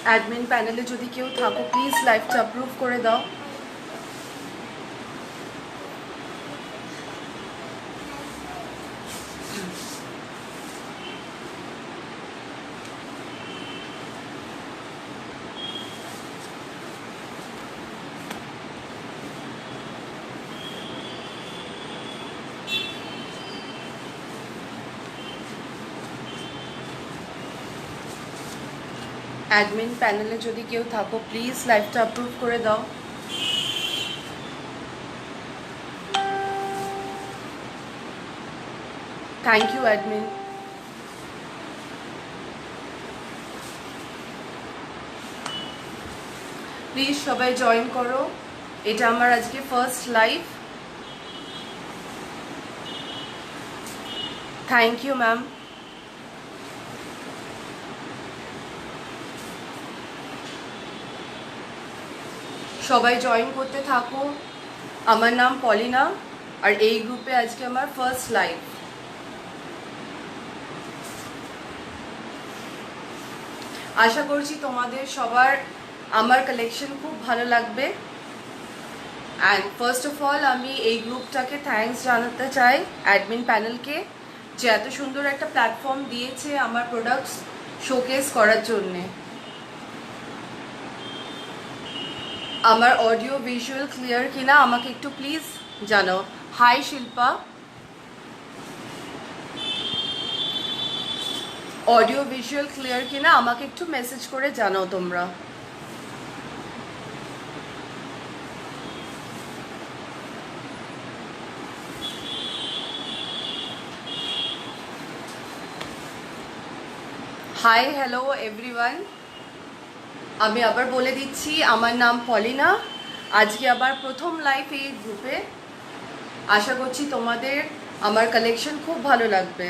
Admin প্যানেলে যদি কেউ থাকো প্লিজ লাইভটা অ্যাপ্রুভ করে দাও। অ্যাডমিন প্যানেলে যদি কেউ থাকো প্লিজ লাইভটা অ্যাপ্রুভ করে দাও। Thank you admin. প্লিজ সবাই জয়েন করো, এটা আমার আজকে first live. Thank you ma'am. সবাই জয়েন করতে থাকো। আমার নাম পলিনা, আর এই গ্রুপে আজকে আমার ফার্স্ট লাইভ। আশা করছি তোমাদের সবার আমার কালেকশন খুব ভালো লাগবে। অ্যান্ড ফার্স্ট অফ অল আমি এই গ্রুপটাকে থ্যাঙ্কস জানাতে চাই অ্যাডমিন প্যানেলকে, যে এত সুন্দর একটা প্ল্যাটফর্ম দিয়েছে আমার প্রোডাক্টস শোকেস করার জন্যে। আমার অডিও ভিজুয়াল ক্লিয়ার কিনা আমাকে একটু প্লিজ জানাও। Hi Shilpa, audio visual clear কিনা আমাকে একটু মেসেজ করে জানাও তোমরা। হাই হ্যালো এভরিওয়ান, আমি আবার বলে দিচ্ছি আমার নাম পলিনা। আজকে আবার প্রথম লাইভ এই গ্রুপে। আশা করছি তোমাদের আমার কালেকশন খুব ভালো লাগবে।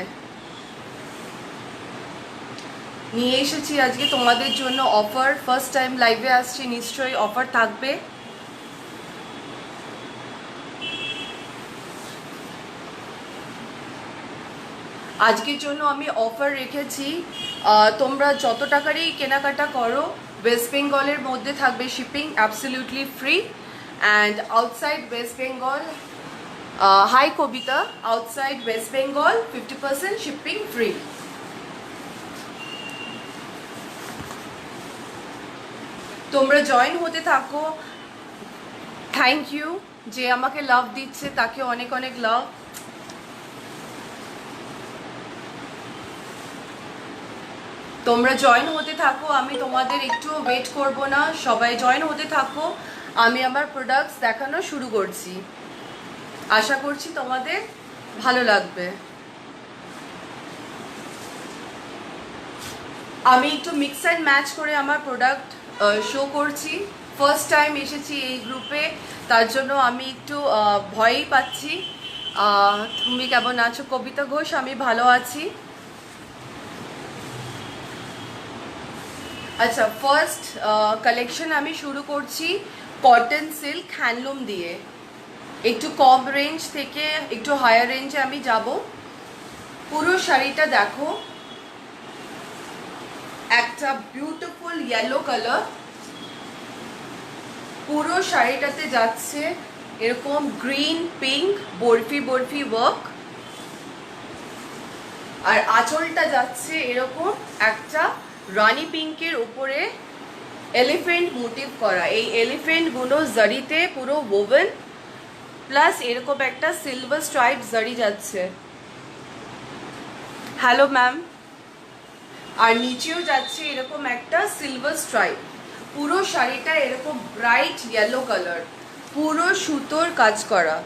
নিয়ে এসেছি আজকে তোমাদের জন্য অফার। ফার্স্ট টাইম লাইভে আসছি, নিশ্চয়ই অফার থাকবে। আজকের জন্য আমি অফার রেখেছি, তোমরা যত টাকারই কেনাকাটা করো ওয়েস্ট বেঙ্গলের মধ্যে থাকবে shipping absolutely free, and outside West Bengal, hi Kavita, outside West Bengal 50% shipping free. তোমরা জয়েন হতে থাকো। থ্যাংক ইউ, যে আমাকে লাভ দিচ্ছে তাকে অনেক অনেক লাভ। তোমরা জয়েন হতে থাকো, আমি তোমাদের একটু ওয়েট করব না, সবাই জয়েন হতে থাকো। আমি আমার প্রোডাক্টস দেখানো শুরু করছি, আশা করছি তোমাদের ভালো লাগবে। আমি একটু মিক্স অ্যান্ড ম্যাচ করে আমার প্রোডাক্ট শো করছি। ফার্স্ট টাইম এসেছি এই গ্রুপে, তার জন্য আমি একটু ভয়ই পাচ্ছি। তুমি কেমন আছো কবিতা ঘোষ? আমি ভালো আছি। আচ্ছা, ফার্স্ট কালেকশন আমি শুরু করছি কটন সিল্ক হ্যান্ডলুম দিয়ে। একটু কম রেঞ্জ থেকে একটু হায়ার রেঞ্জে আমি যাব। পুরো শাড়িটা দেখো, একটা বিউটিফুল ইয়েলো কালার। পুরো শাড়িটাতে যাচ্ছে এরকম green pink barfi barfi work, আর আঁচলটা যাচ্ছে এরকম একটা রানী পিঙ্কের উপরে এলিফেন্ট মোটিভ করা। এই এলিফেন্টগুলো জারিতে পুরো ওভেন, প্লাস এরকম একটা সিলভার স্ট্রাইপ জারি যাচ্ছে। Hello ma'am. আর নিচেও যাচ্ছে এরকম একটা সিলভার স্ট্রাইপ। পুরো শাড়িটা এরকম ব্রাইট ইয়েলো কালার, পুরো সুতোর কাজ করা।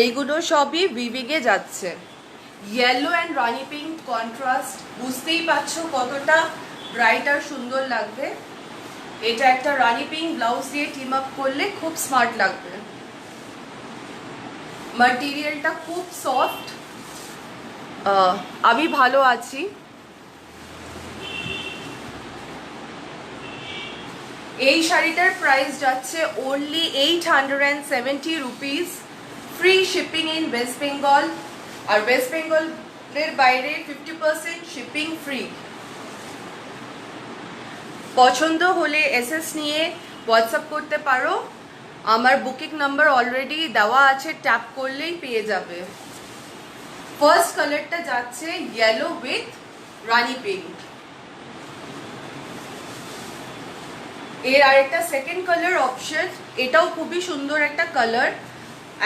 এইগুলো সবই উইভিংয়ে যাচ্ছে। Yellow and Rani pink contrast, বুঝতেই পারছো কতটা ব্রাইট আর সুন্দর লাগবে। এটা একটা রানি পিঙ্ক ব্লাউজ দিয়ে টিম আপ করলে খুব স্মার্ট লাগবে। ম্যাটেরিয়ালটা খুব সফট। আমি ভালো আছি। এই শাড়িটার প্রাইস যাচ্ছে only 870 rupees, free shipping in West Bengal. আর ওয়েস্ট বেঙ্গলের বাইরে 50% শিপিং ফ্রি। পছন্দ হলে এসএস নিয়ে হোয়াটসঅ্যাপ করতে পারো। আমার বুকিং নাম্বার অলরেডি দেওয়া আছে, ট্যাপ করলেই পেয়ে যাবে। ফার্স্ট কালারটা যাচ্ছে ইয়েলো উইথ রানি পিঙ্ক। এর আরেকটা সেকেন্ড কালার অপশন, এটাও খুবই সুন্দর একটা কালার,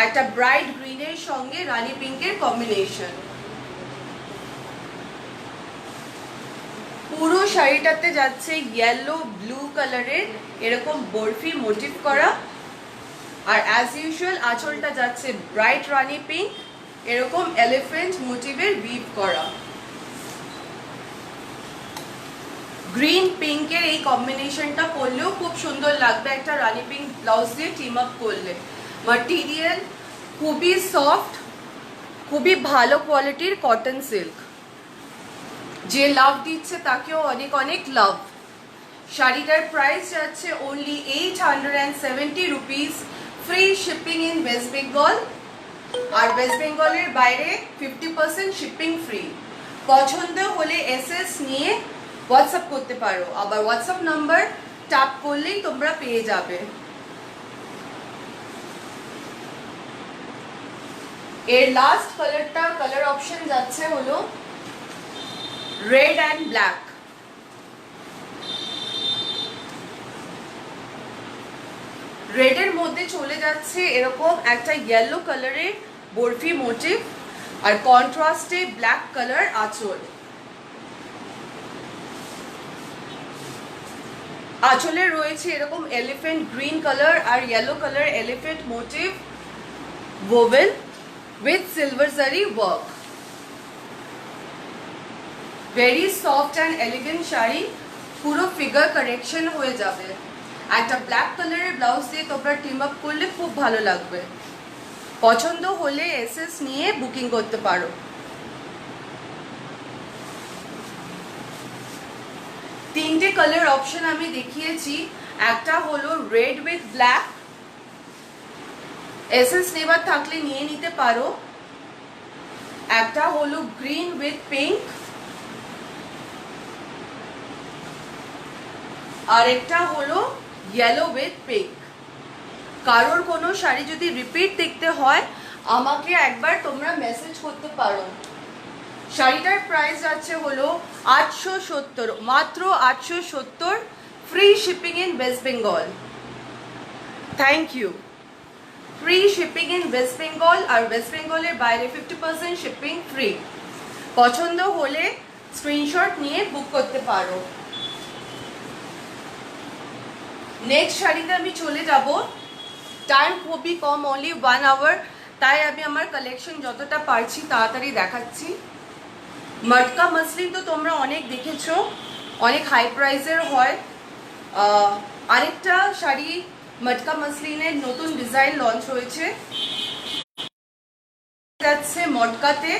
একটা ব্রাইট গ্রিনের সঙ্গে রানি পিঙ্কের কম্বিনেশন। পুরো শাড়িটাতে যাচ্ছে ইয়েলো ব্লু কালারের এরকম বরফি মোটিভ করা, আর অ্যাজ ইউজুয়াল আঁচলটা যাচ্ছে ব্রাইট রানি পিঙ্ক এরকম এলিফ্যান্ট মোটিভের উইভ করা। গ্রিন পিঙ্কের এই কম্বিনেশনটা পরলেও খুব সুন্দর লাগবে একটা রানি পিঙ্ক ব্লাউজ দিয়ে টিম আপ করলে। মাটেরিয়াল খুবই সফট, খুবই ভালো কোয়ালিটির কটন সিল্ক। যে লাভ দিচ্ছে তাকেও অনেক অনেক লাভ। শাড়িটার প্রাইস যাচ্ছে only 870 rupees, free shipping in West Bengal, আর ওয়েস্ট বেঙ্গলের বাইরে 50% শিপিং ফ্রি। পছন্দ হলে এসএস নিয়ে হোয়াটসঅ্যাপ করতে পারো, আবার হোয়াটসঅ্যাপ নাম্বার ট্যাপ করলেই তোমরা পেয়ে যাবে। এর লাস্ট কালার অপশন যাচ্ছে হলো রেড অ্যান্ড ব্ল্যাক। রেডের মধ্যে চলে যাচ্ছে এরকম একটা ইয়েলো কালারের বরফি মোটিভ, আর কন্ট্রাস্টে ব্ল্যাক কালার আঁচল। আঁচলে রয়েছে এরকম এলিফ্যান্ট গ্রিন কালার আর yellow colour elephant motif woven with silver zari work. Very soft and elegant শাড়ি, পুরো ফিগার কারেকশন হয়ে যাবে। একটা ব্ল্যাক কালারের ব্লাউজ দিয়ে তোমরা টিম আপ করলে খুব ভালো লাগবে। পছন্দ হলে এসএস নিয়ে বুকিং করতে পারো। তিনটে কালার অপশন আমি দেখিয়েছি, একটা হলো রেড উইথ ব্ল্যাক, এসএস নেবার থাকলে নিয়ে নিতে পারো। একটা হলো গ্রিন উইথ পিঙ্ক, আর একটা হলো ইয়েলো উইথ পিঙ্ক। কারোর কোনো শাড়ি যদি রিপিট দেখতে হয় আমাকে একবার তোমরা মেসেজ করতে পারো। শাড়িটার প্রাইস যাচ্ছে হলো 870, মাত্র 870, free shipping in West Bengal. Thank you. Free shipping in West Bengal, আর ওয়েস্ট বেঙ্গলের বাইরে 50% শিপিং ফ্রি। পছন্দ হলে স্ক্রিনশট নিয়ে বুক করতে পারো। নেক্সট শাড়িতে আমি চলে যাব। টাইম খুবই কম, অনলি 1 আওয়ার, তাই আমি আমার কালেকশন যতটা পারছি তাড়াতাড়ি দেখাচ্ছি। মটকা মসলিন তো তোমরা অনেক দেখেছো, অনেক হাই প্রাইসের হয়। আরেকটা শাড়ি মটকা মসলিনের নতুন ডিজাইন লঞ্চ হয়েছে, যাচ্ছে মটকাতে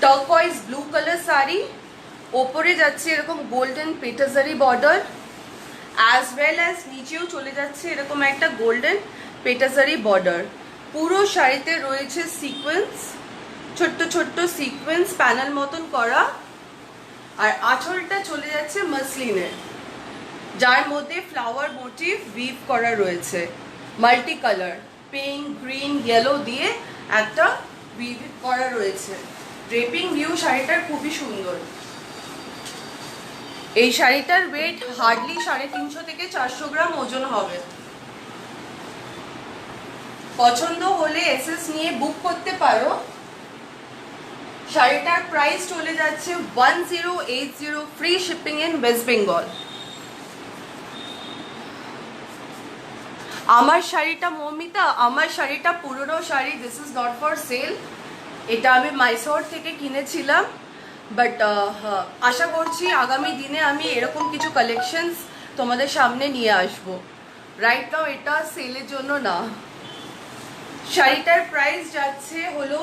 টার্কয়েজ ব্লু কালার শাড়ি, ওপরে যাচ্ছে এরকম গোল্ডেন পেটাজারি বর্ডার, অ্যাজ ওয়েল অ্যাজ নিচেও চলে যাচ্ছে এরকম একটা গোল্ডেন পেটাজারি বর্ডার। পুরো শাড়িতে রয়েছে সিকোয়েন্স, ছোট্ট ছোট্ট সিকোয়েন্স প্যানেল মতন করা, আর আঁচলটা চলে যাচ্ছে মসলিনের, যার মধ্যে ফ্লাওয়ার মোটিভ উইভ করা রয়েছে। Multi colour pink, green, yellow দিয়ে একটা উইভ করা রয়েছে। ড্রেপিং ভিউ শাড়িটার খুবই সুন্দর। এই শাড়িটার ওয়েট হার্ডলি 350 থেকে 400 গ্রাম ওজন হবে। পছন্দ হলে এসএস নিয়ে বুক করতে পারো। শাড়িটার প্রাইস চলে যাচ্ছে 1080, free shipping in West Bengal. আমার শাড়িটা মৌমিতা, আমার শাড়িটা পুরনো sari, this is not for sale. এটা আমি মাইসোর থেকে কিনেছিলাম, বাট আশা করছি আগামী দিনে আমি এরকম কিছু কালেকশনস তোমাদের সামনে নিয়ে আসব। রাইট নাও এটা সেলের জন্য না। শাড়িটার প্রাইস যাচ্ছে হলো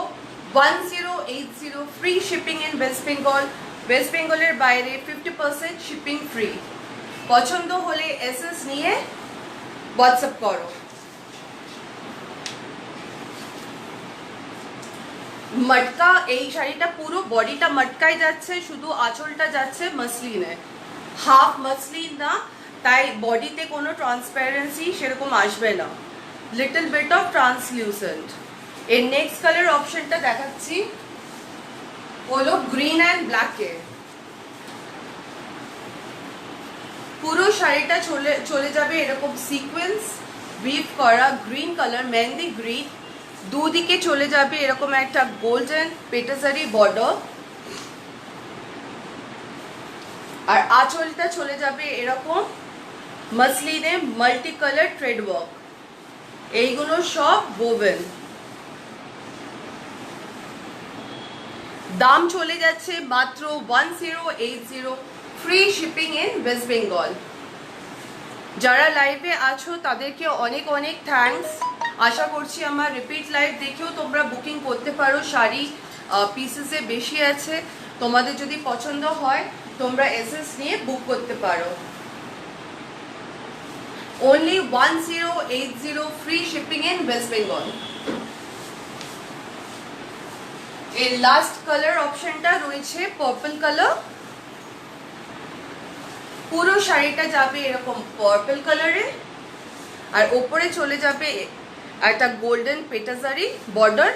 1080, free shipping in West Bengal, West বেঙ্গলের বাইরে 50% শিপিং ফ্রি। পছন্দ হলে এসএস নিয়ে হোয়াটসঅ্যাপ করো। মটকা, এই শাড়িটা পুরো বডিটা মটকায় যাচ্ছে, শুধু আঁচলটা যাচ্ছে মসলিনে। হাফ মাসলিন না, তাই বডিতে কোনো ট্রান্সপারেন্সি সেরকম আসবে না, লিটল বিট অফ ট্রান্সলিউসেন্ট। এর নেক্সট কালার অপশনটা দেখাচ্ছি হলো গ্রিন অ্যান্ড ব্ল্যাকে। পুরো শাড়িটা চলে যাবে এরকম সিকোয়েন্স উইভ করা গ্রিন কালার, মেহেন্দি গ্রিন। দুদিকে চলে যাবে এরকম একটা গোল্ডেন পেটাজারি বর্ডার, আর আঁচলটা চলে যাবে এরকম মাসলিনে মাল্টি কালার থ্রেড ওয়ার্ক। এইগুলো সব বোভেন। দাম চলে যাচ্ছে মাত্র 1080, free shipping in West Bengal. যারা লাইভে আছো তাদেরকে অনেক অনেক থ্যাঙ্কস। আশা করছি আমার রিপিট লাইভ দেখেও তোমরা বুকিং করতে পারো। শাড়ি পিসেসে বেশি আছে, তোমাদের যদি পছন্দ হয় তোমরা এসএস নিয়ে বুক করতে পারো। only 1080, free shipping in West Bengal। এর লাস্ট কালার অপশনটা রয়েছে পার্পল কালার। পুরো শাড়িটা যাবে এরকম পার্পল কালারে, আর ওপরে চলে যাবে একটা গোল্ডেন পেটাজারি বর্ডার,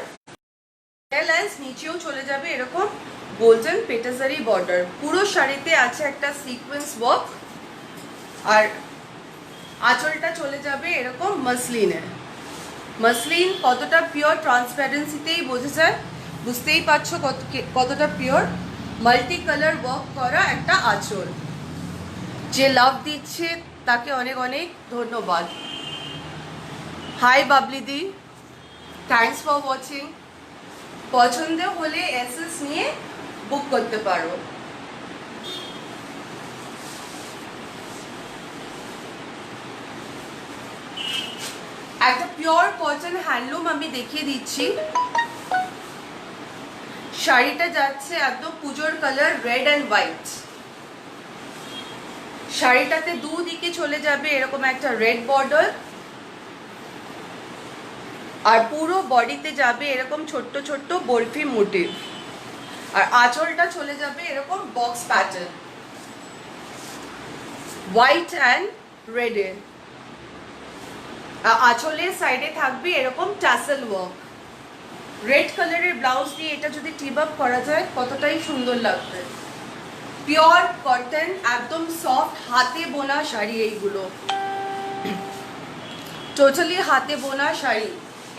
নিচেও চলে যাবে এরকম গোল্ডেন পেটাজারি বর্ডার। পুরো শাড়িতে আছে একটা সিকোয়েন্স ওয়ার্ক, আর আঁচলটা চলে যাবে এরকম মাসলিনে। মাসলিন কতটা পিওর ট্রান্সপারেন্সিতেই বোঝা যায়, বুঝতেই পারছো কতটা পিওর। মাল্টি কালার ওয়ার্ক করা একটা আঁচল। যে লাভ দিচ্ছে তাকে অনেক অনেক ধন্যবাদ। হাই বাবলিদি, থ্যাংকস ফর ওয়াচিং। পছন্দ হলে এসএস নিয়ে বুক করতে পারো। একটা পিওর কটন হ্যান্ডলুম আমি দেখিয়ে দিচ্ছি। শাড়িটা যাচ্ছে একদম পুজোর কালার রেড অ্যান্ড হোয়াইট। শাড়িটাতে দুদিকে চলে যাবে এরকম একটা রেড বর্ডার, আর পুরো বডিতে যাবে এরকম ছোট্ট ছোট্ট বরফি মোটিভ, আর আঁচলটা চলে যাবে এরকম বক্স প্যাটার্ন হোয়াইট অ্যান্ড রেডে। আঁচলের সাইডে থাকবে এরকম টাসেল ওয়ার্ক। রেড কালারের ব্লাউজ দিয়ে এটা যদি টিপ আপ করা যায় কতটাই সুন্দর লাগবে। পিওর কটন, একদম সফট, হাতে বোনা শাড়ি। এইগুলো টোটালি হাতে বোনা শাড়ি,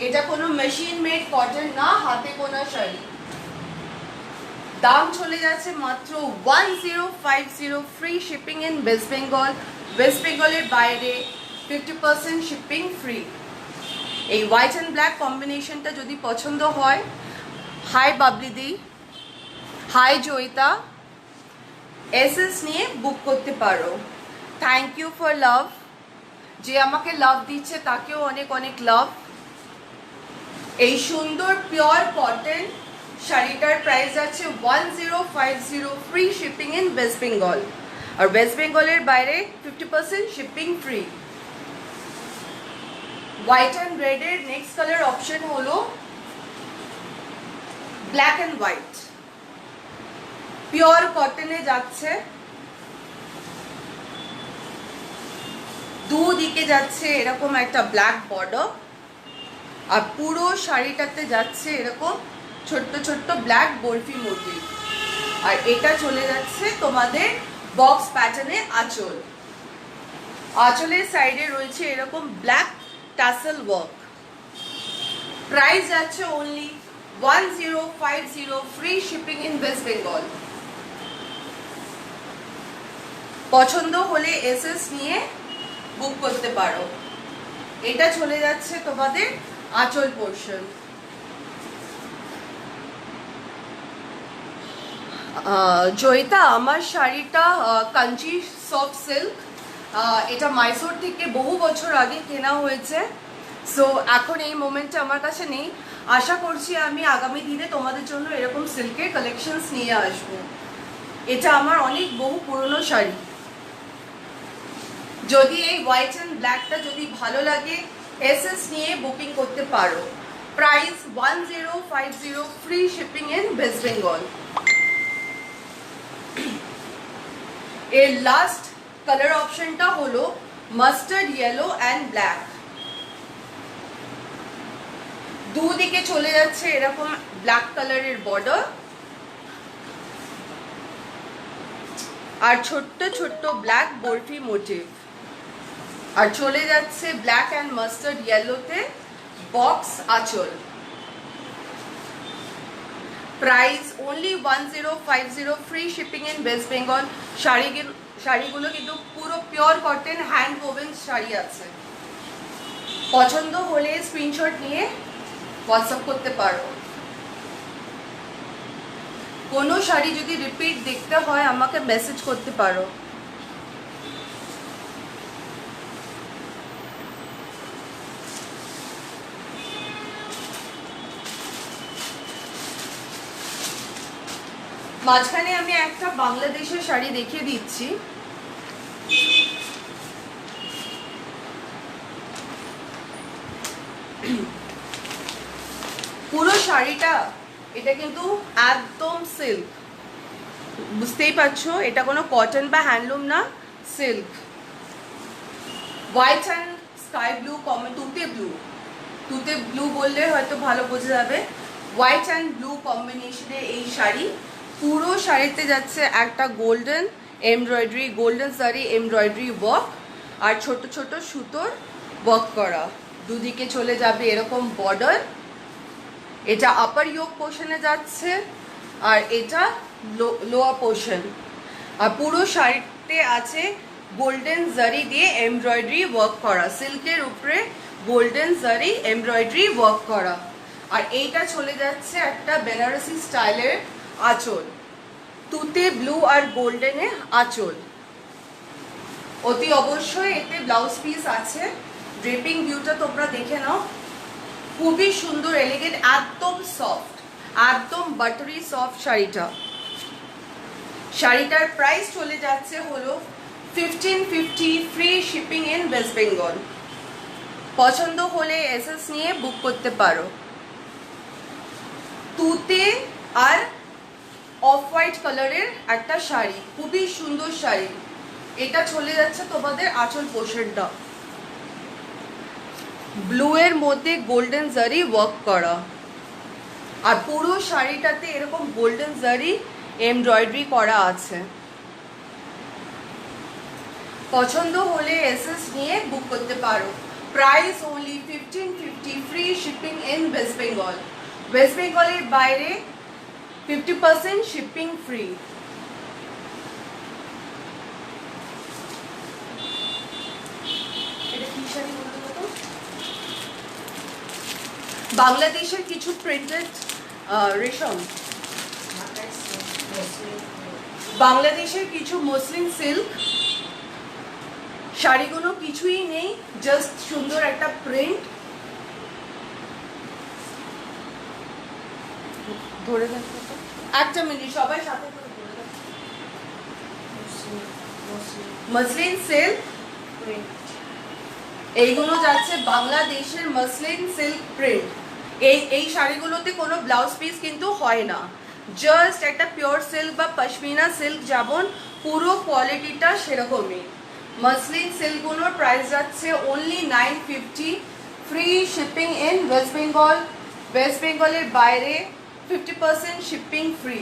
এটা কোনো মেশিন মেড কটন না, হাতে বোনা শাড়ি। দাম চলে যাচ্ছে মাত্র 1050, free shipping in West Bengal. West বেঙ্গলের বাইরে 50% শিপিং ফ্রি। এই হোয়াইট অ্যান্ড ব্ল্যাক কম্বিনেশনটা যদি পছন্দ হয়, হাই বাবলিদি, হাই জয়িতা, এসএস নিয়ে বুক করতে পারো। Thank you for love. যে আমাকে লাভ দিচ্ছে তাকেও অনেক অনেক লাভ। এই সুন্দর পিওর কটন শাড়িটার প্রাইস আছে 1050, free shipping in West Bengal. আর ওয়েস্ট বেঙ্গলের বাইরে 50% শিপিং ফ্রি। হোয়াইট অ্যান্ড রেডের নেক্সট কালার অপশন হলো ব্ল্যাক অ্যান্ড হোয়াইট। পিওর কটনে যাচ্ছে, দুদিকে যাচ্ছে এরকম একটা ব্ল্যাক বর্ডার, আর পুরো শাড়িটাতে যাচ্ছে এরকম ছোট্ট ছোট্ট ব্ল্যাক বরফি মোটিভ, আর এটা চলে যাচ্ছে তোমাদের বক্স প্যাটার্নে আঁচল। আঁচলের সাইডে রয়েছে এরকম ব্ল্যাক টাসেল ওয়ার্ক। প্রাইস যাচ্ছে only 1050, free shipping in West Bengal. পছন্দ হলে এসএস নিয়ে বুক করতে পারো। এটা চলে যাচ্ছে তোমাদের আঁচল পোর্শন। জয়িতা, আমার শাড়িটা কাঞ্চি সফট সিল্ক, এটা মাইসোর থেকে বহু বছর আগে কেনা হয়েছে। সো এখন এই মোমেন্টটা আমার কাছে নেই। আশা করছি আমি আগামী দিনে তোমাদের জন্য এরকম সিল্কের কালেকশনস নিয়ে আসবো। এটা আমার অনেক বহু পুরনো শাড়ি। যদি এই হোয়াইট অ্যান্ড ব্ল্যাকটা যদি ভালো লাগে, এসএস নিয়ে বুকিং করতে পারো। Price 1050, free shipping in West Bengal. এর লাস্ট কালার অপশনটা হলো মাস্টার্ড ইয়েলো অ্যান্ড ব্ল্যাক। দুদিকে চলে যাচ্ছে এরকম ব্ল্যাক কালারের বর্ডার, আর ছোট্ট ছোট্ট ব্ল্যাক বরফি মোটিভ, আর চলে যাচ্ছে ব্ল্যাক অ্যান্ড মাস্টার্ড ইয়েলোতে বক্স আঁচল। Price only 1050, free shipping in West Bengal. শাড়িগুলো কিন্তু পুরো pure cotton hand woven sari আছে। পছন্দ হলে স্ক্রিনশট নিয়ে হোয়াটসঅ্যাপ করতে পারো। কোনো শাড়ি যদি রিপিট দেখতে হয় আমাকে মেসেজ করতে পারো। মাঝখানে আমি একটা বাংলাদেশের শাড়ি দেখিয়ে দিচ্ছি। পুরো শাড়িটা এটা কিন্তু একদম সিল্ক, বুঝতেই পারছো এটা কোনো কটন বা হ্যান্ডলুম না, silk. White and sky blue তুতে ব্লু বললে হয়তো ভালো বোঝা যাবে। হোয়াইট অ্যান্ড ব্লু কম্বিনেশনে এই শাড়ি। পুরো শাড়িতে যাচ্ছে একটা গোল্ডেন এমব্রয়ডারি, গোল্ডেন সারি এমব্রয়ডারি ওয়ার্ক, আর ছোট ছোট সুতোর ওয়ার্ক করা। দুদিকে চলে যাবে এরকম বর্ডার। এটা আপার ইয়োক পোর্শনে যাচ্ছে, আর এটা লোয়ার পোর্শন। আর পুরো শাড়িতে আছে গোল্ডেন জারি দিয়ে এমব্রয়ডারি ওয়ার্ক করা, সিল্কের উপরে গোল্ডেন জারি এমব্রয়ডারি ওয়ার্ক করা। আর এইটা চলে যাচ্ছে একটা বেনারসি স্টাইলের আঁচল, তুতে ব্লু আর গোল্ডেনে আঁচল। অতি অবশ্যই এতে ব্লাউজ পিস আছে। ড্রেপিং ভিউটা তোমরা দেখে নাও, খুবই সুন্দর এলিগেন্ট, একদম সফট, একদম বাটারি সফট শাড়িটা। শাড়িটার প্রাইস চলে যাচ্ছে হলো 1550, free shipping in West Bengal. পছন্দ হলে এসএস নিয়ে বুক করতে পারো। তুতে আর অফ হোয়াইট কালারের একটা শাড়ি, খুবই সুন্দর শাড়ি। এটা চলে যাচ্ছে তোমাদের আঁচল পোর্শনটা, ব্লু এর মধ্যে গোল্ডেন জারি ওয়ার্ক করা, আর পুরো শাড়িটাতে এরকম গোল্ডেন জারি এমব্রয়ডারি করা আছে। পছন্দ হলে এসএস নিয়ে বুক করতে পারো। Price only 1550, free shipping in West Bengal. West বেঙ্গলের বাইরে 50% শিপিং ফ্রি। এটা কি শাড়ি বলতে পারো? বাংলাদেশের কিছু প্রিন্টেড রেশম, বাংলাদেশের কিছু মসলিন সিল্ক শাড়িগুলো কিছুই নেই, জাস্ট সুন্দর একটা প্রিন্ট। ধরে দেখো একটা মিনিট, সবাই সাথে করে ধরে দেখো। মসলিন সিল্ক এইগুলো যাচ্ছে বাংলাদেশের মসলিন সিল্ক প্রিন্ট। এই শাড়িগুলোতে কোনো ব্লাউজ পিস কিন্তু হয় না, জাস্ট একটা পিওর সিল্ক বা পশমিনা সিল্ক যেমন পুরো কোয়ালিটিটা সেরকমই। মসলিন সিল্কগুলোর প্রাইস যাচ্ছে only 950, free shipping in West Bengal. West বেঙ্গলের বাইরে 50% শিপিং ফ্রি।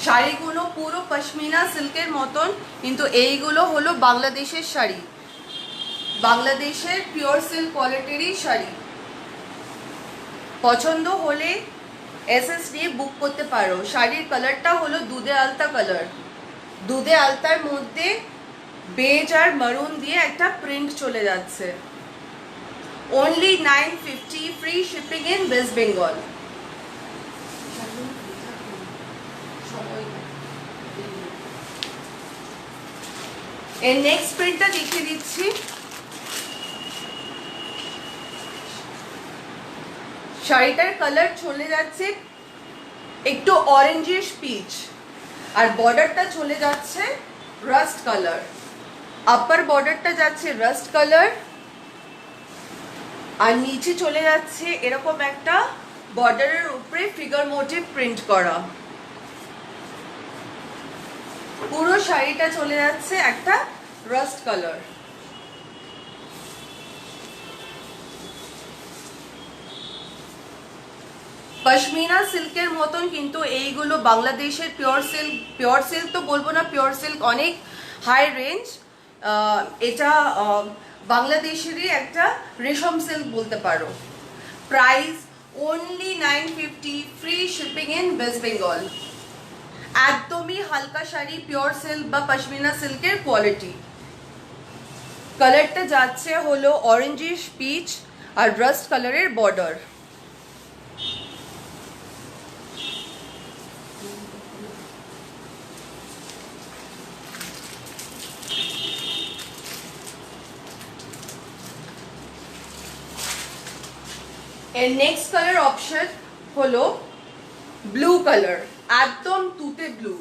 শাড়িগুলো পুরো পশমিনা সিল্কের মতন, কিন্তু এইগুলো হলো বাংলাদেশের শাড়ি, বাংলাদেশের পিওর সিল্ক কোয়ালিটিরই শাড়ি। পছন্দ হলে এসএস দিয়ে বুক করতে পারো। শাড়ির কালারটা হলো দুধে আলতা কালার, দুধে আলতার মধ্যে বেজ আর মারুন দিয়ে একটা প্রিন্ট চলে যাচ্ছে। Only 950, free shipping in West Bengal. এর নেক্সট প্রিন্টটা দেখিয়ে দিচ্ছি। শাড়িটার কালার চলে যাচ্ছে একটু অরেঞ্জিশ পিচ, আর বর্ডারটা চলে যাচ্ছে রাস্ট কালার। আপার বর্ডারটা যাচ্ছে রাস্ট কালার, আর নিচে চলে যাচ্ছে এরকম একটা বর্ডারের উপরে ফিগার মোটিভ প্রিন্ট করা। পুরো শাড়িটা চলে যাচ্ছে একটা রাস্ট কালার। পশমিনা সিল্কের মতন কিন্তু এইগুলো বাংলাদেশের পিওর সিল্ক তো বলবো না, পিওর সিল্ক অনেক হাই রেঞ্জ। এটা বাংলাদেশেরই একটা রেশম সিল্ক বলতে পারো। Price only 950, free shipping in West Bengal. একদমই হালকা শাড়ি, পিওর সিল্ক বা পশমিনা সিল্কের কোয়ালিটি। কালারটা যাচ্ছে হলো অরেঞ্জিশ পিচ আর রাস্ট কালারের বর্ডার। এর নেক্সট কালার অপশন হলো ব্লু কালার, একদম তুতে ব্লু।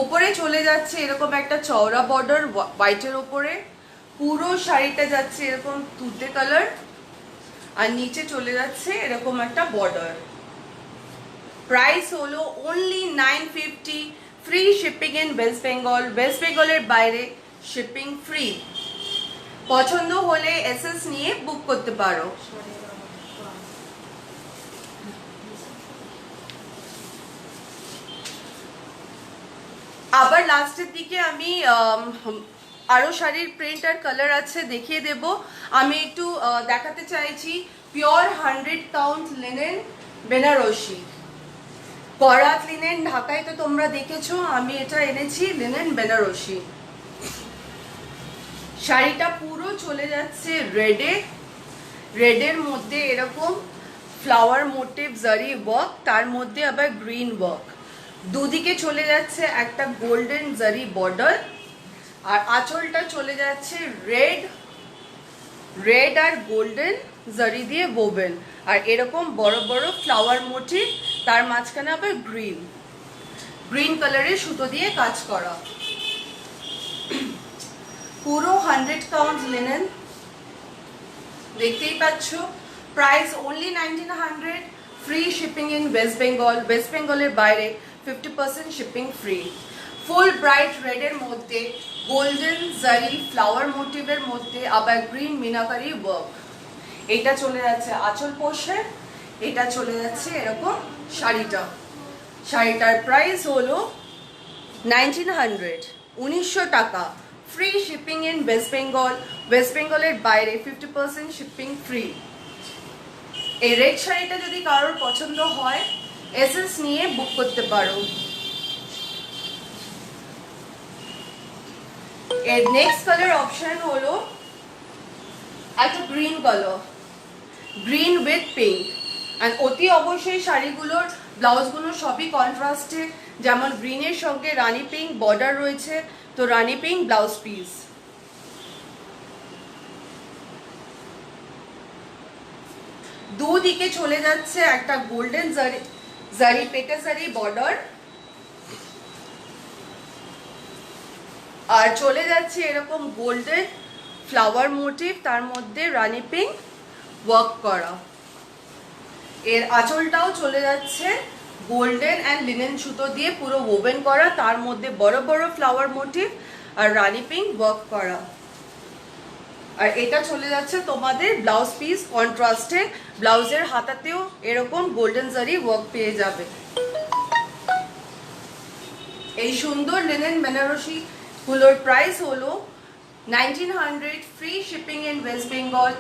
উপরে চলে যাচ্ছে এরকম একটা চওড়া বর্ডার হোয়াইটের উপরে, পুরো শাড়িটা যাচ্ছে এরকম তুতে কালার, আর নিচে চলে যাচ্ছে এরকম একটা বর্ডার। প্রাইস হলো only 950, free shipping in West Bengal. West বেঙ্গলের বাইরে শিপিং ফ্রি। পছন্দ হলে এসএস নিয়ে বুক করতে পারো। আবার লাস্টের দিকে আমি আরো শাড়ির প্রিন্ট আর কালার আছে দেখিয়ে দেব। আমি একটু দেখাতে চাইছি পিওর 100 কাউন্ট লিনেন বেনারসি। করাত লিনেন ঢাকায় তো তোমরা দেখেছো, আমি এটা এনেছি লিনেন বেনারসি। শাড়িটা পুরো চলে যাচ্ছে রেডের মধ্যে এরকম ফ্লাওয়ার মোটিভ জারি ওয়ার্ক, তার মধ্যে আবার গ্রিন ওয়ার্ক। দুদিকে চলে যাচ্ছে একটা গোল্ডেন জারি বর্ডার, আর আঁচলটা চলে যাচ্ছে রেড আর গোল্ডেন জারি দিয়ে বোবেন, আর এরকম বড় বড় ফ্লাওয়ার মোটিভ, তার মাঝখানে আবার গ্রিন কালারের সুতো দিয়ে কাজ করা। পুরো 100 কাউন্ট লিনেন দেখতেই পাচ্ছ। Price only 1900, free shipping in West Bengal. West বেঙ্গলের বাইরে 50% শিপিং ফ্রি। ফুল ব্রাইট রেডের মধ্যে গোল্ডেন জারি ফ্লাওয়ার মোটিভের মধ্যে আবার গ্রিন মিনাকারি ওয়ার্ক। এটা চলে যাচ্ছে আঁচল পোর্শন, এটা চলে যাচ্ছে এরকম শাড়িটার প্রাইস হলো 1900, 1900 টাকা। Free shipping in West Bengal. West বেঙ্গলের বাইরে 50% শিপিং ফ্রি। এই রেড শাড়িটা যদি কারোর পছন্দ হয় এসএস নিয়ে বুক করতে পারো। এর নেক্সট কালার অপশন হলো একটা green colour, green with pink. আর অতি অবশ্যই শাড়িগুলোর ব্লাউজগুলো সবই কন্ট্রাস্টে, যেমন গ্রিনের সঙ্গে রানী পিঙ্ক বর্ডার রয়েছে, তো রানী পিঙ্ক ব্লাউজ পিস। দুদিকে চলে যাচ্ছে একটা গোল্ডেন জারি পেটা জারি বর্ডার, আর চলে যাচ্ছে এরকম গোল্ডেন ফ্লাওয়ার মোটিভ, তার মধ্যে রানী পিঙ্ক ওয়ার্ক করা। এর আঁচলটাও চলে যাচ্ছে গোল্ডেন অ্যান্ড লিনেন সুতো দিয়ে পুরো ওভেন করা, তার মধ্যে বড় বড় ফ্লাওয়ার মোটিভ আর রানী পিঙ্ক ওয়ার্ক করা। আর এটা চলে যাচ্ছে তোমাদের ব্লাউজ পিস কন্ট্রাস্টে, ব্লাউজের হাতাতেও এরকম গোল্ডেন জারি ওয়ার্ক পেয়ে যাবে। এই সুন্দর লিনেন বেনারসি গুলোর প্রাইস হলো 1900, free shipping in West Bengal.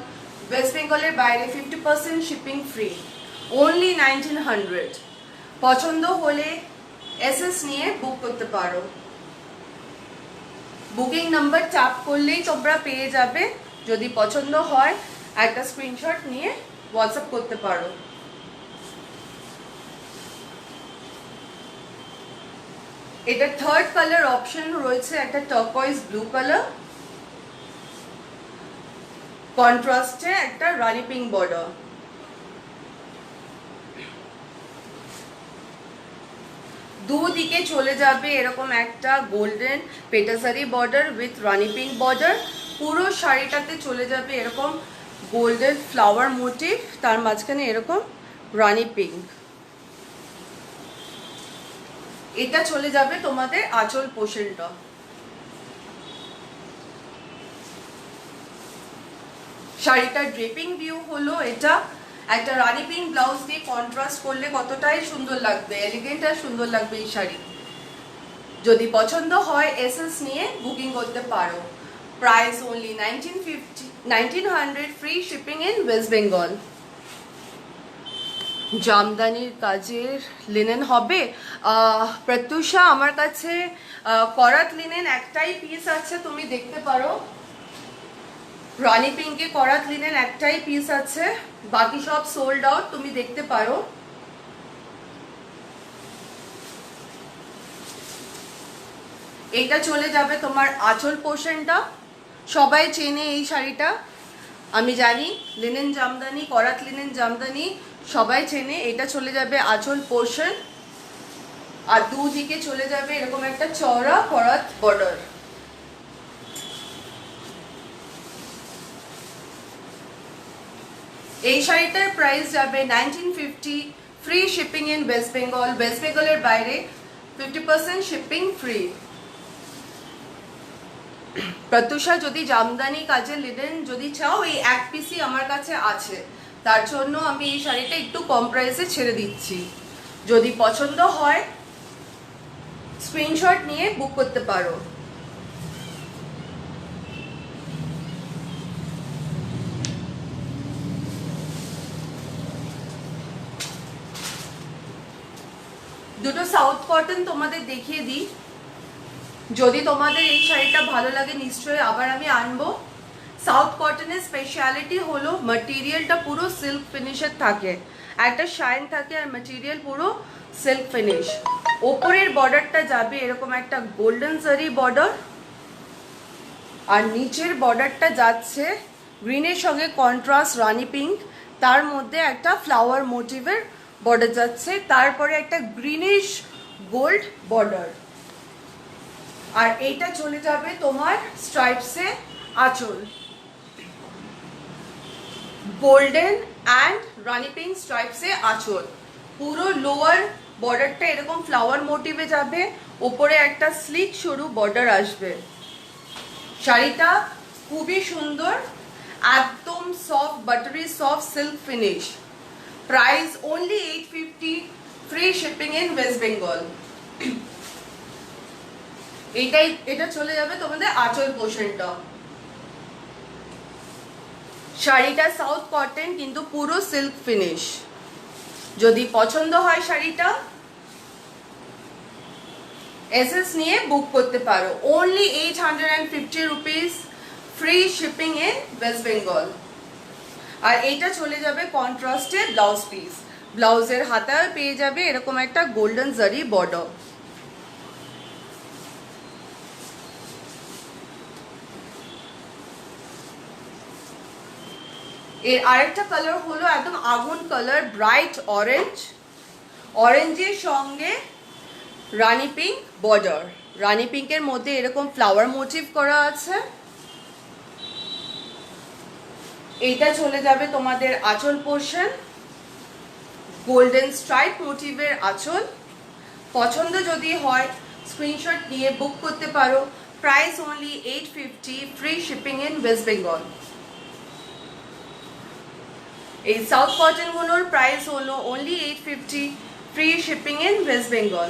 West বেঙ্গলের বাইরে 50% শিপিং ফ্রি, অনলি 1900। পছন্দ হলে এসএস নিয়ে বুক করতে পারো। বুকিং নাম্বার চাপ করলেই তোমরা পেয়ে যাবে। যদি পছন্দ হয় একটা স্ক্রিনশট নিয়ে হোয়াটসঅ্যাপ করতে পারো। এটা থার্ড কালার অপশন রয়েছে একটা টার্কয়েজ ব্লু কালার, কন্ট্রাস্টে একটা রানী পিঙ্ক বর্ডার। দুদিকে চলে যাবে এরকম একটা গোল্ডেন পেটাসারি border with rani pink border. পুরো শাড়িটাতে চলে যাবে এরকম গোল্ডেন ফ্লাওয়ার মোটিভ, তার মাঝখানে এরকম রানী পিঙ্ক। এটা চলে যাবে তোমাদের আঁচল পোর্শনটা। শাড়িটার ড্রেপিং ভিউ হলো এটা। একটা রানী পিঙ্ক ব্লাউজ দিয়ে কন্ট্রাস্ট করলে কতটাই সুন্দর লাগবে, এলিগেন্ট আর সুন্দর লাগবে এই শাড়ি। যদি পছন্দ হয় এসএস নিয়ে বুকিং করতে পারো। Price only 1900, free shipping in West Bengal. জামদানির কাজের লিনেন হবে? প্রত্যুষা, আমার কাছে করাত লিনেন একটাই পিস আছে, তুমি দেখতে পারো। রানী পিঙ্কে করাত লিনেন একটাই পিস আছে, বাকি সব সোল্ড আউট, তুমি দেখতে পারো। এটা চলে যাবে তোমার আঁচল পোর্শনটা। সবাই চেনে এই শাড়িটা, আমি জানি। লিনেন জামদানি, করাত লিনেন জামদানি সবাই চেনে। এটা চলে যাবে আঁচল পোর্শন, আর দুদিকে চলে যাবে এরকম একটা চওড়া করাত বর্ডার। এই শাড়িটার প্রাইস যাবে 1950, free shipping in West Bengal. West বেঙ্গলের বাইরে 50% শিপিং ফ্রি। প্রত্যুষা, যদি জামদানি কাজের লিনেন যদি চাও, এই এক পিসই আমার কাছে আছে, তার জন্য আমি এই শাড়িটা একটু কম প্রাইসে ছেড়ে দিচ্ছি। যদি পছন্দ হয় স্ক্রিনশট নিয়ে বুক করতে পারো। দুটো সাউথ কটন তোমাদের দেখিয়ে দিই। যদি তোমাদের এই শাড়িটা ভালো লাগে নিশ্চয়ই আবার আমি আনবো। সাউথ কটনের স্পেশালিটি হলো ম্যাটেরিয়ালটা পুরো সিল্ক ফিনিশের থাকে, একটা শাইন থাকে, আর ম্যাটেরিয়াল পুরো সিল্ক ফিনিশ। ওপরের বর্ডারটা যাবে এরকম একটা গোল্ডেন জারি বর্ডার, আর নিচের বর্ডারটা যাচ্ছে গ্রিনের সঙ্গে কন্ট্রাস্ট রানী পিঙ্ক, তার মধ্যে একটা ফ্লাওয়ার মোটিভের বর্ডার যাচ্ছে, তারপরে একটা গ্রিনিশ গোল্ড বর্ডার। আর এইটা চলে যাবে তোমার স্ট্রাইপসে আঁচল, গোল্ডেন অ্যান্ড রানী পিঙ্ক স্ট্রাইপসে আঁচল। পুরো লোয়ার বর্ডারটা এরকম ফ্লাওয়ার মোটিভে যাবে, ওপরে একটা স্লিক সরু বর্ডার আসবে। শাড়িটা খুবই সুন্দর, একদম soft, buttery soft silk finish. Price only 850, free shipping in West Bengal. এটা চলে যাবে তোমাদের আঁচল পোর্শনটা। শাড়িটা সাউথ কটন কিন্তু পুরো সিল্ক ফিনিশ। যদি পছন্দ হয় শাড়িটা এসএস নিয়ে বুক করতে পারো। Only 850 rupees, free shipping in West Bengal. আর এইটা চলে যাবে কন্ট্রাস্টের ব্লাউজ পিস। ব্লাউজের হাতায় পেয়ে যাবে এরকম একটা গোল্ডেন জারি বর্ডার। এর আরেকটা কালার হলো একদম আগুন কালার, ব্রাইট অরেঞ্জ। অরেঞ্জের সঙ্গে রানী পিঙ্ক বর্ডার, রানী পিঙ্কের মধ্যে এরকম ফ্লাওয়ার মোটিভ করা আছে। এইটা চলে যাবে তোমাদের আঁচল পোর্শন, গোল্ডেন স্ট্রাইপ মোটিভের আঁচল। পছন্দ যদি হয় স্ক্রিনশট নিয়ে বুক করতে পারো। Price only 850, free shipping in West Bengal. এই সাউথ কটন গুলোর প্রাইস হলো only 850, free shipping in West Bengal.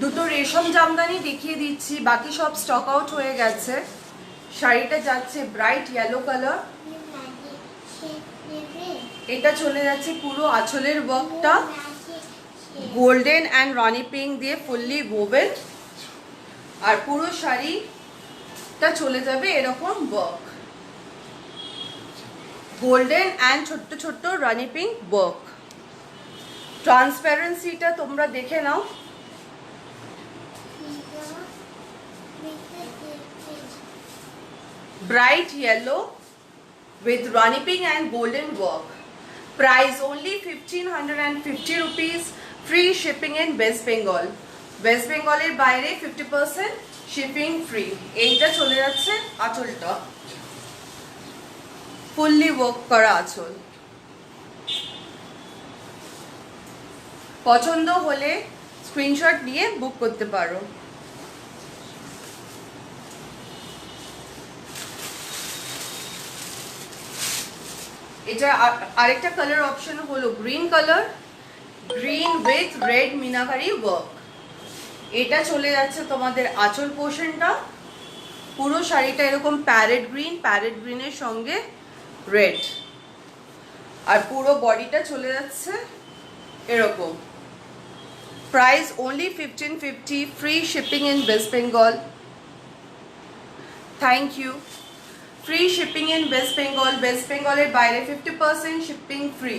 দুটো রেশম জামদানি দেখিয়ে দিচ্ছি, বাকি সব স্টক আউট হয়ে গেছে। শাড়িটা যাচ্ছে ব্রাইট ইয়েলো কালার। এটা চলে যাচ্ছে পুরো আঁচলের ওয়ার্কটা গোল্ডেন অ্যান্ড রানী পিঙ্ক দিয়ে ফুললি ওভেন, আর পুরো শাড়িটা চলে যাবে এরকম ওয়ার্ক, গোল্ডেন অ্যান্ড ছোট্ট ছোট্ট রানী পিঙ্ক ওয়ার্ক। ট্রান্সপারেন্সিটা তোমরা দেখে নাও। Bright yellow with Rani pink and golden work. Price only 1550 rupees. Free shipping in West Bengal. West Bengal এর বাইরে 50% shipping free. এইটা চলে যাচ্ছে আঁচলটা। ফুললি ওয়ার্ক করা আঁচল। পছন্দ হলে স্ক্রিনশট নিয়ে বুক করতে পারো। এটা আরেকটা কালার অপশন হলো green colour, green with red meenakari work. এটা চলে যাচ্ছে তোমাদের আঁচল পোর্শনটা। পুরো শাড়িটা এরকম প্যারেট গ্রিনের সঙ্গে রেড, আর পুরো বডিটা চলে যাচ্ছে এরকম। Price only 1550, free shipping in West Bengal. Thank you. Free shipping in West Bengal, West বেঙ্গলের বাইরে 50% শিপিং ফ্রি।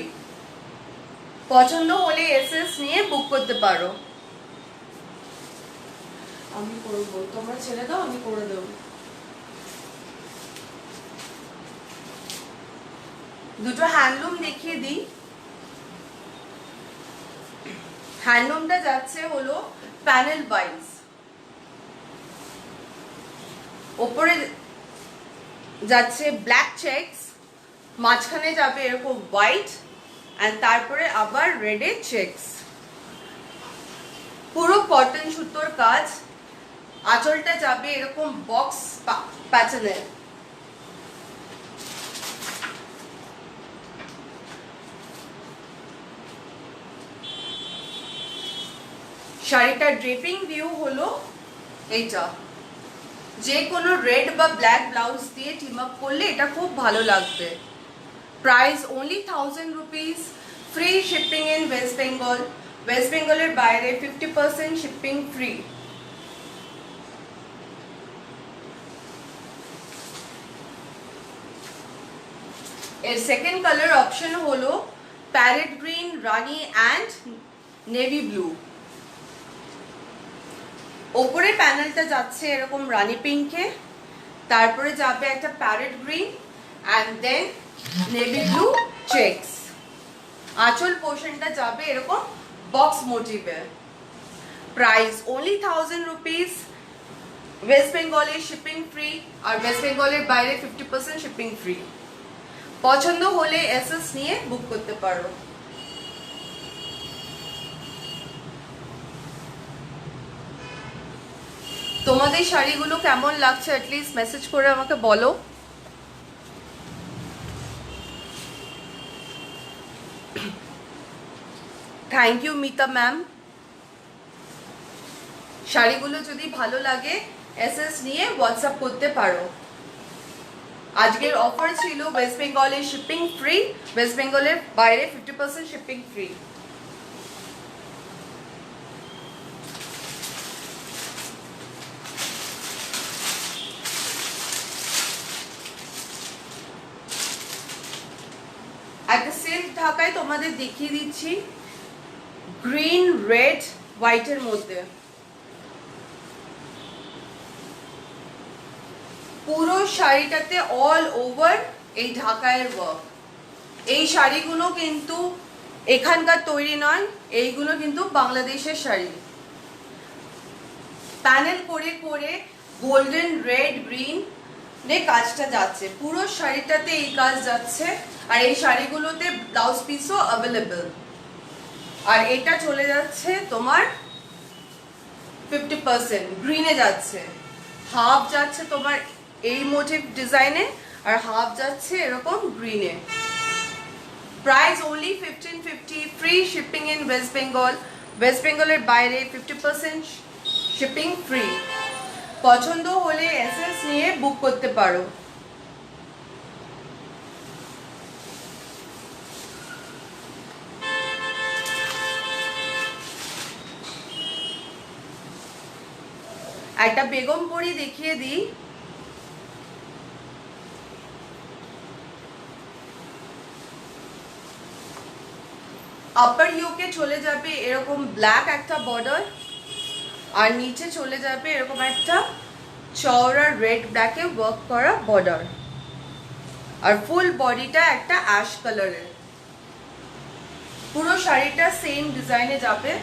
পছন্দ হলে এসএস নিয়ে বুক করতে পারো। আমি করবো, তোমরা ছেড়ে দাও, আমি করে দেবো। দুটো হ্যান্ডলুম দেখিয়ে দিই। হ্যান্ডলুমটা যাচ্ছে হলো প্যানেল ওয়াইজ। ওপরে যাচ্ছে ব্ল্যাক চেকস, মাঝখানে যাবে এরকম হোয়াইট, আর তারপরে আবার রেডে চেকস। পুরো কটন সুতোর কাজ। আঁচলটা যাবে এরকম বক্স প্যাটার্নের। শাড়িটার ড্রেপিং ভিউ হলো এইটা। যে কোনো রেড বা ব্ল্যাক ব্লাউজ দিয়ে টিম আপ করলে এটা খুব ভালো লাগবে। Price only 1000 rupees, free shipping in West Bengal. West বেঙ্গলের বাইরে 50% শিপিং ফ্রি। এর সেকেন্ড কালার অপশন হলো parrot green, rani and navy blue. ওপরে প্যানেলটা যাচ্ছে এরকম রানি পিঙ্কে, তারপরে যাবে একটা parrot green and then navy blue checks. আঁচল পোর্শনটা যাবে এরকম বক্স মোটিভে। প্রাইস only 1000 rupees, ওয়েস্ট বেঙ্গলে শিপিং ফ্রি, আর ওয়েস্ট বেঙ্গলের বাইরে 50% শিপিং ফ্রি। পছন্দ হলে এসএস নিয়ে বুক করতে পারো। তোমাদের শাড়িগুলো কেমন লাগছে অ্যাটলিস্ট মেসেজ করে আমাকে বলো। Thank you Mita ma'am. শাড়িগুলো যদি ভালো লাগে এসএস নিয়ে হোয়াটসঅ্যাপ করতে পারো। আজকের অফার ছিল ওয়েস্ট বেঙ্গলে শিপিং ফ্রি, ওয়েস্ট বেঙ্গলের বাইরে 50% শিপিং ফ্রি। একটা সিল্ক ঢাকায় তোমাদের দেখিয়ে দিচ্ছি গ্রিন রেড হোয়াইটের মধ্যে। পুরো শাড়িটাতে অল ওভার এই ঢাকায়ের ওয়ার্ক। এই শাড়িগুলো কিন্তু এখানকার তৈরি নয়, এইগুলো কিন্তু বাংলাদেশের শাড়ি। প্যানেল করে করে গোল্ডেন রেড গ্রিন কাজটা যাচ্ছে, পুরো শাড়িটাতে এই কাজ যাচ্ছে। আর এই শাড়িগুলোতে ব্লাউজ পিসও অ্যাভেলেবেল। আর এটা চলে যাচ্ছে তোমার 50% গ্রিনে যাচ্ছে, হাফ যাচ্ছে তোমার এই মোটিভ ডিজাইনে, আর হাফ যাচ্ছে এরকম গ্রিনে। Price only 1550, free shipping in West Bengal. West বেঙ্গলের বাইরে 50% শিপিং ফ্রি। পছন্দ হলে এসএস নিয়ে বুক করতে পারো। একটা বেগমপুরি দেখিয়ে দিই। আপার ইয়োকে চলে যাবে এরকম ব্ল্যাক একটা বর্ডার, আর নিচে চলে যাবে এরকম একটা চওড়া রেড ব্ল্যাকে ওয়ার্ক করা বর্ডার, আর ফুল বডিটা একটা অ্যাশ কালারের। পুরো শাড়িটা সেম ডিজাইনে যাবে।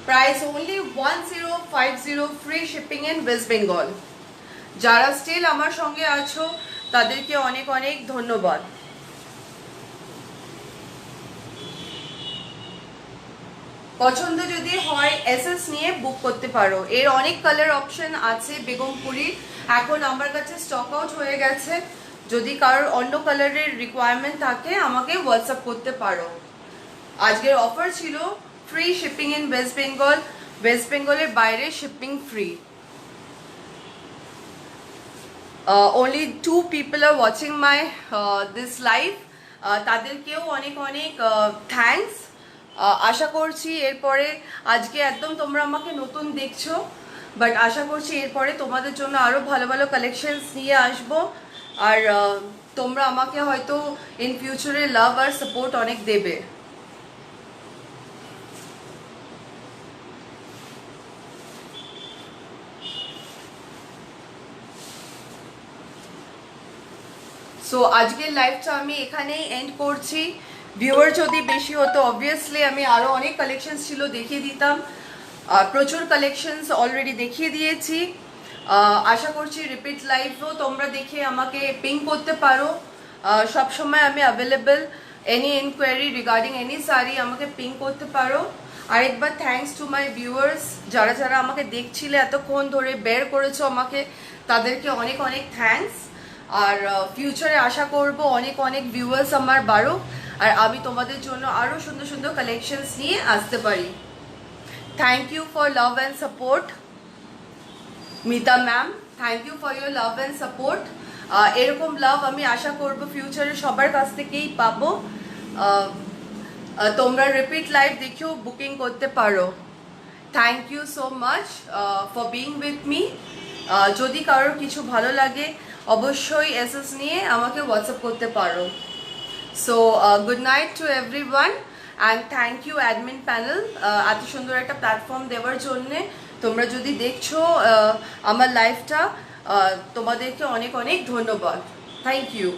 Price only 1050, free shipping in West Bengal. যারা স্টিল আমার সঙ্গে আছো তাদেরকে অনেক অনেক ধন্যবাদ। পছন্দ যদি হয় এসএস নিয়ে বুক করতে পারো। এর অনেক কালার অপশন আছে বেগমপুরি, এখন আমার কাছে স্টক আউট হয়ে গেছে। যদি কারোর অন্য কালারের রিকোয়ারমেন্ট থাকে আমাকে হোয়াটসঅ্যাপ করতে পারো। আজকের অফার ছিল free shipping in West Bengal, West বেঙ্গলের বাইরে shipping free. only 2 people are watching my this live, তাদেরকেও অনেক অনেক থ্যাঙ্কস। আশা করছি এরপরে, আজকে একদম তোমরা আমাকে নতুন দেখছো, বাট আশা করছি এরপরে তোমাদের জন্য আরও ভালো ভালো কালেকশনস নিয়ে আসবো। আর তোমরা আমাকে হয়তো ইন ফিউচারে লাভ আর সাপোর্ট অনেক দেবে। সো আজকের লাইভটা আমি এখানেই এন্ড করছি। ভিউয়ার যদি বেশি হতো অবভিয়াসলি আমি আরও অনেক কালেকশনস ছিল দেখিয়ে দিতাম। প্রচুর কালেকশনস অলরেডি দেখিয়ে দিয়েছি। আশা করছি রিপিট লাইভও তোমরা দেখে আমাকে পিং করতে পারো। সব সময় আমি available, any enquiry regarding any sari আমাকে পিং করতে পারো। আরেকবার থ্যাঙ্কস টু মাই ভিউয়ার্স, যারা যারা আমাকে দেখছিলে এতক্ষণ ধরে বের করেছো আমাকে, তাদেরকে অনেক অনেক থ্যাঙ্কস। আর ফিউচারে আশা করব অনেক অনেক ভিউয়ার্স আমার বাড়ুক, আর আমি তোমাদের জন্য আরও সুন্দর সুন্দর কালেকশনস নিয়ে আসতে পারি। Thank you for love and support Mita ma'am, thank you for your love and support. এরকম লাভ আমি আশা করব ফিউচারে সবার কাছ থেকেই পাবো। তোমরা রিপিট লাইভ দেখেও বুকিং করতে পারো। Thank you so much for being with me. যদি কারোর কিছু ভালো লাগে অবশ্যই এসএস নিয়ে আমাকে হোয়াটসঅ্যাপ করতে পারো। So good night to everyone and thank you admin panel এত সুন্দর একটা প্ল্যাটফর্ম দেওয়ার জন্যে। তোমরা যদি দেখছো আমার লাইভটা, তোমাদেরকে অনেক অনেক ধন্যবাদ। Thank you.